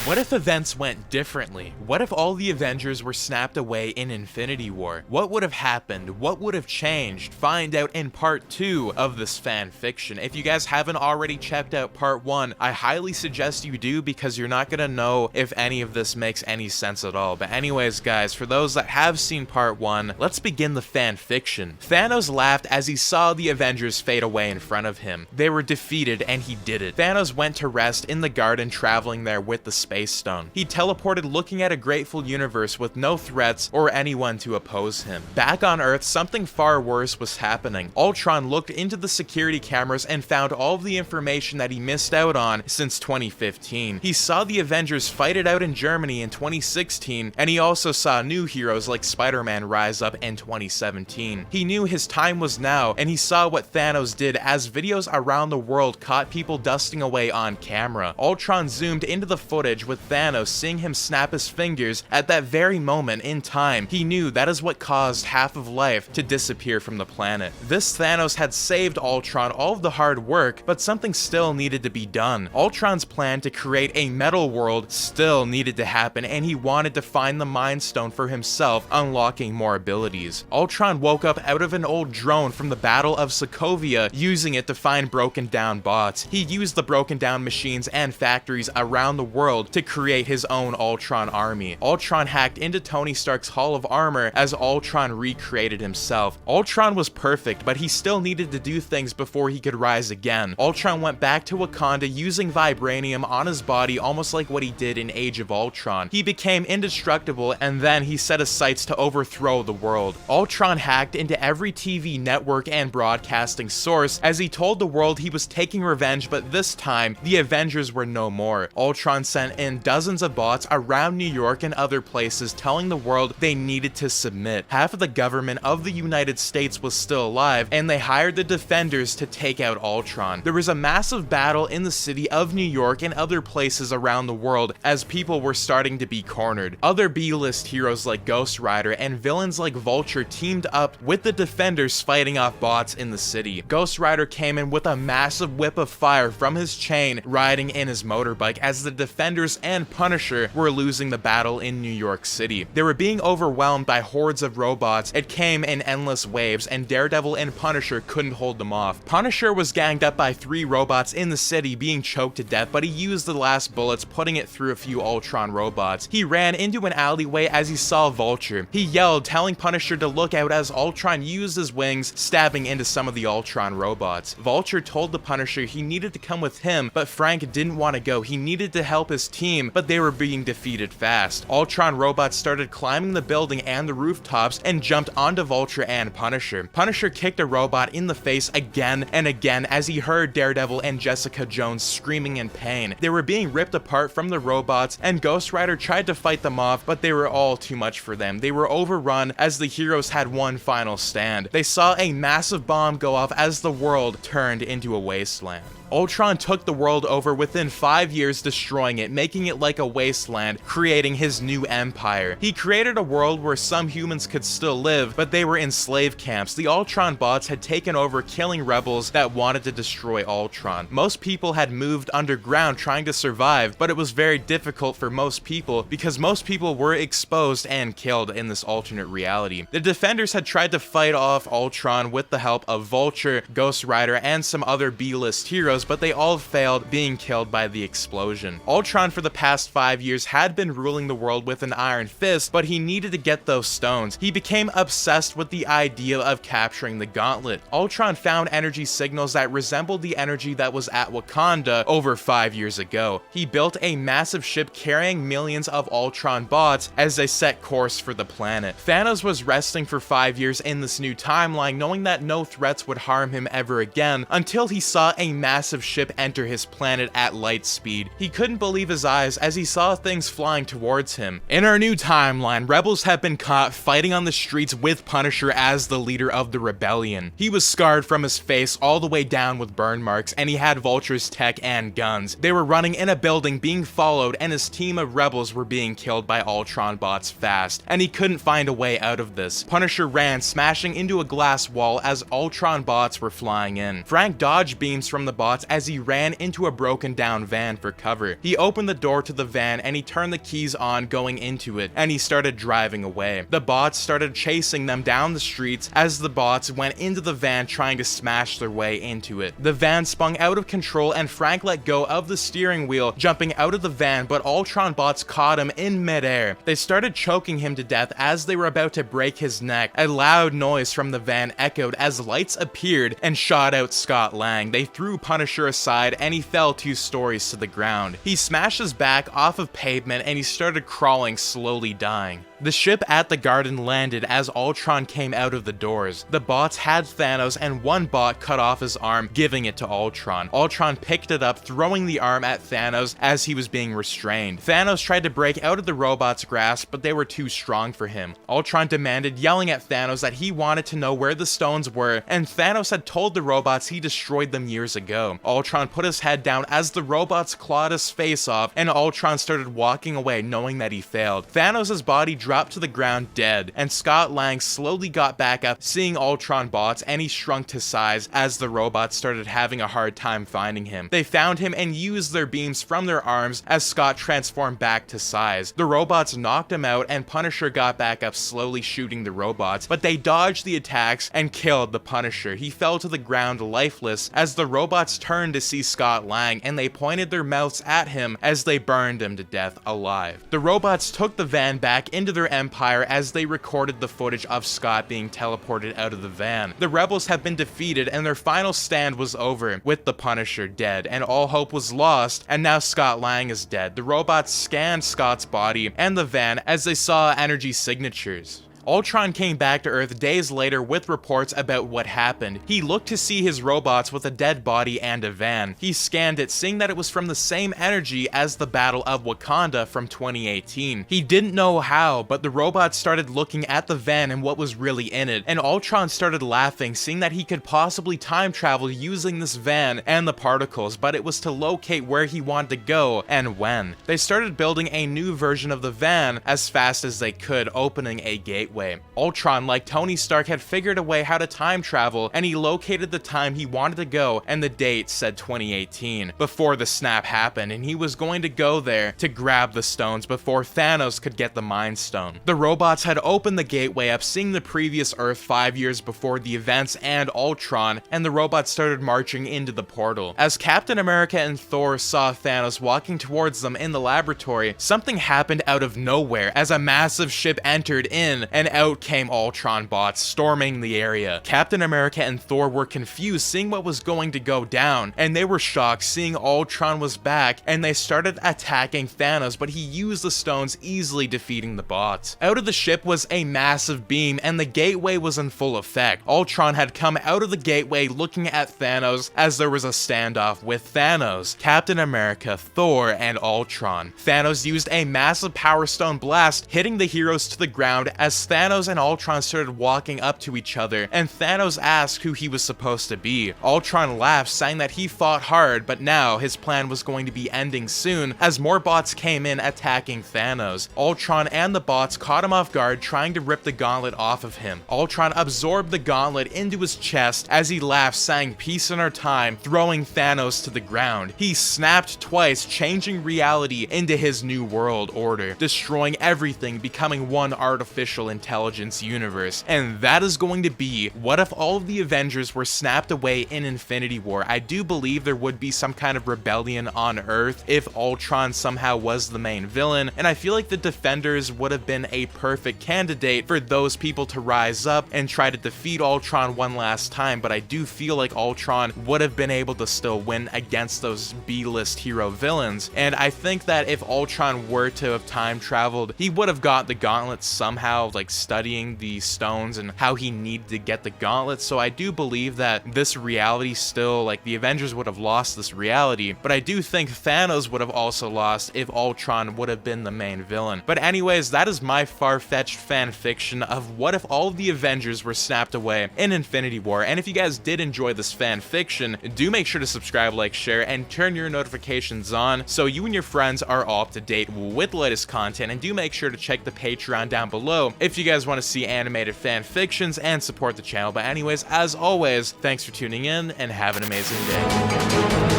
What if events went differently? What if all the Avengers were snapped away in Infinity War? What would have happened? What would have changed? Find out in part 2 of this fan fiction. If you guys haven't already checked out part 1, I highly suggest you do, because you're not gonna know if any of this makes any sense at all. But anyways, guys, for those that have seen part 1, let's begin the fan fiction. Thanos laughed as he saw the Avengers fade away in front of him. They were defeated and he did it. Thanos went to rest in the garden, traveling there with the Space Stone. He teleported, looking at a grateful universe with no threats or anyone to oppose him. Back on Earth, something far worse was happening. Ultron looked into the security cameras and found all of the information that he missed out on since 2015. He saw the Avengers fight it out in Germany in 2016, and he also saw new heroes like Spider-Man rise up in 2017. He knew his time was now, and he saw what Thanos did as videos around the world caught people dusting away on camera. Ultron zoomed into the footage with Thanos, seeing him snap his fingers at that very moment in time. He knew that is what caused half of life to disappear from the planet. This Thanos had saved Ultron all of the hard work, but something still needed to be done. Ultron's plan to create a metal world still needed to happen, and he wanted to find the Mind Stone for himself, unlocking more abilities. Ultron woke up out of an old drone from the Battle of Sokovia, using it to find broken down bots. He used the broken down machines and factories around the world to create his own Ultron army. Ultron hacked into Tony Stark's Hall of Armor as Ultron recreated himself. Ultron was perfect, but he still needed to do things before he could rise again. Ultron went back to Wakanda using vibranium on his body, almost like what he did in Age of Ultron. He became indestructible, and then he set his sights to overthrow the world. Ultron hacked into every TV network and broadcasting source as he told the world he was taking revenge, but this time the Avengers were no more. Ultron sent in dozens of bots around New York and other places, telling the world they needed to submit. Half of the government of the United States was still alive, and they hired the Defenders to take out Ultron. There was a massive battle in the city of New York and other places around the world as people were starting to be cornered. Other B-list heroes like Ghost Rider and villains like Vulture teamed up with the Defenders, fighting off bots in the city. Ghost Rider came in with a massive whip of fire from his chain, riding in his motorbike, as the Defenders and Punisher were losing the battle in New York City. They were being overwhelmed by hordes of robots. It came in endless waves, and Daredevil and Punisher couldn't hold them off. Punisher was ganged up by 3 robots in the city, being choked to death, but he used the last bullets, putting it through a few Ultron robots. He ran into an alleyway as he saw Vulture. He yelled, telling Punisher to look out as Ultron used his wings, stabbing into some of the Ultron robots. Vulture told the Punisher he needed to come with him, but Frank didn't want to go. He needed to help his team, but they were being defeated fast. Ultron robots started climbing the building and the rooftops and jumped onto Vulture and Punisher. Punisher kicked a robot in the face again and again as he heard Daredevil and Jessica Jones screaming in pain. They were being ripped apart from the robots, and Ghost Rider tried to fight them off, but they were all too much for them. They were overrun as the heroes had one final stand. They saw a massive bomb go off as the world turned into a wasteland. Ultron took the world over within 5 years, destroying it, making it like a wasteland, creating his new empire. He created a world where some humans could still live, but they were in slave camps. The Ultron bots had taken over, killing rebels that wanted to destroy Ultron. Most people had moved underground trying to survive, but it was very difficult for most people because most people were exposed and killed in this alternate reality. The Defenders had tried to fight off Ultron with the help of Vulture, Ghost Rider, and some other B-list heroes, but they all failed, being killed by the explosion. Ultron for the past 5 years had been ruling the world with an iron fist, but he needed to get those stones. He became obsessed with the idea of capturing the gauntlet. Ultron found energy signals that resembled the energy that was at Wakanda over 5 years ago. He built a massive ship carrying millions of Ultron bots as they set course for the planet. Thanos was resting for 5 years in this new timeline, knowing that no threats would harm him ever again, until he saw a massive massive ship enter his planet at light speed. He couldn't believe his eyes as he saw things flying towards him. In our new timeline, rebels have been caught fighting on the streets with Punisher as the leader of the rebellion. He was scarred from his face all the way down with burn marks, and he had Vulture's tech and guns. They were running in a building being followed, and his team of rebels were being killed by Ultron bots fast, and he couldn't find a way out of this. Punisher ran, smashing into a glass wall as Ultron bots were flying in. Frank dodged beams from the bots as he ran into a broken down van for cover. He opened the door to the van and he turned the keys on going into it, and he started driving away. The bots started chasing them down the streets as the bots went into the van trying to smash their way into it. The van spun out of control and Frank let go of the steering wheel, jumping out of the van, but Ultron bots caught him in midair. They started choking him to death as they were about to break his neck. A loud noise from the van echoed as lights appeared and shot out Scott Lang. They threw Punisher aside and he fell 2 stories to the ground. He smashed his back off of pavement and he started crawling, slowly dying. The ship at the garden landed as Ultron came out of the doors. The bots had Thanos and one bot cut off his arm, giving it to Ultron. Ultron picked it up, throwing the arm at Thanos as he was being restrained. Thanos tried to break out of the robot's grasp, but they were too strong for him. Ultron demanded, yelling at Thanos that he wanted to know where the stones were, and Thanos had told the robots he destroyed them years ago. Ultron put his head down as the robots clawed his face off, and Ultron started walking away knowing that he failed. Thanos' body dropped to the ground dead, and Scott Lang slowly got back up, seeing Ultron bots, and he shrunk to size as the robots started having a hard time finding him. They found him and used their beams from their arms as Scott transformed back to size. The robots knocked him out, and Punisher got back up, slowly shooting the robots, but they dodged the attacks and killed the Punisher. He fell to the ground lifeless as the robots turned to see Scott Lang, and they pointed their mouths at him as they burned him to death alive. The robots took the van back into their empire as they recorded the footage of Scott being teleported out of the van. The rebels have been defeated and their final stand was over, with the Punisher dead, and all hope was lost, and now Scott Lang is dead. The robots scanned Scott's body and the van as they saw energy signatures. Ultron came back to Earth days later with reports about what happened. He looked to see his robots with a dead body and a van. He scanned it, seeing that it was from the same energy as the Battle of Wakanda from 2018. He didn't know how, but the robots started looking at the van and what was really in it, and Ultron started laughing, seeing that he could possibly time travel using this van and the particles, but it was to locate where he wanted to go and when. They started building a new version of the van as fast as they could, opening a gateway. Ultron, like Tony Stark, had figured a way how to time travel, and he located the time he wanted to go, and the date said 2018, before the snap happened, and he was going to go there to grab the stones before Thanos could get the Mind Stone. The robots had opened the gateway up, seeing the previous Earth 5 years before the events and Ultron, and the robots started marching into the portal. As Captain America and Thor saw Thanos walking towards them in the laboratory, something happened out of nowhere as a massive ship entered in, and out came Ultron bots, storming the area. Captain America and Thor were confused, seeing what was going to go down, and they were shocked seeing Ultron was back, and they started attacking Thanos, but he used the stones, easily defeating the bots. Out of the ship was a massive beam, and the gateway was in full effect. Ultron had come out of the gateway looking at Thanos as there was a standoff with Thanos, Captain America, Thor, and Ultron. Thanos used a massive Power Stone blast, hitting the heroes to the ground as Thanos and Ultron started walking up to each other, and Thanos asked who he was supposed to be. Ultron laughed, saying that he fought hard, but now his plan was going to be ending soon as more bots came in attacking Thanos. Ultron and the bots caught him off guard, trying to rip the gauntlet off of him. Ultron absorbed the gauntlet into his chest as he laughed, saying peace in our time, throwing Thanos to the ground. He snapped twice, changing reality into his new world order, destroying everything, becoming one artificial intelligence universe. And that is going to be what if all of the Avengers were snapped away in Infinity War. I do believe there would be some kind of rebellion on Earth if Ultron somehow was the main villain, and I feel like the Defenders would have been a perfect candidate for those people to rise up and try to defeat Ultron one last time, but I do feel like Ultron would have been able to still win against those B-list hero villains, and I think that if Ultron were to have time traveled, he would have got the gauntlet somehow, like studying the stones and how he needed to get the gauntlets. So I do believe that this reality still, like, the Avengers would have lost this reality, but I do think Thanos would have also lost if Ultron would have been the main villain. But anyways, that is my far-fetched fan fiction of what if all of the Avengers were snapped away in Infinity War. And if you guys did enjoy this fan fiction, do make sure to subscribe, like, share, and turn your notifications on so you and your friends are all up to date with the latest content. And do make sure to check the Patreon down below if you guys want to see animated fan fictions and support the channel. But anyways, as always, thanks for tuning in and have an amazing day.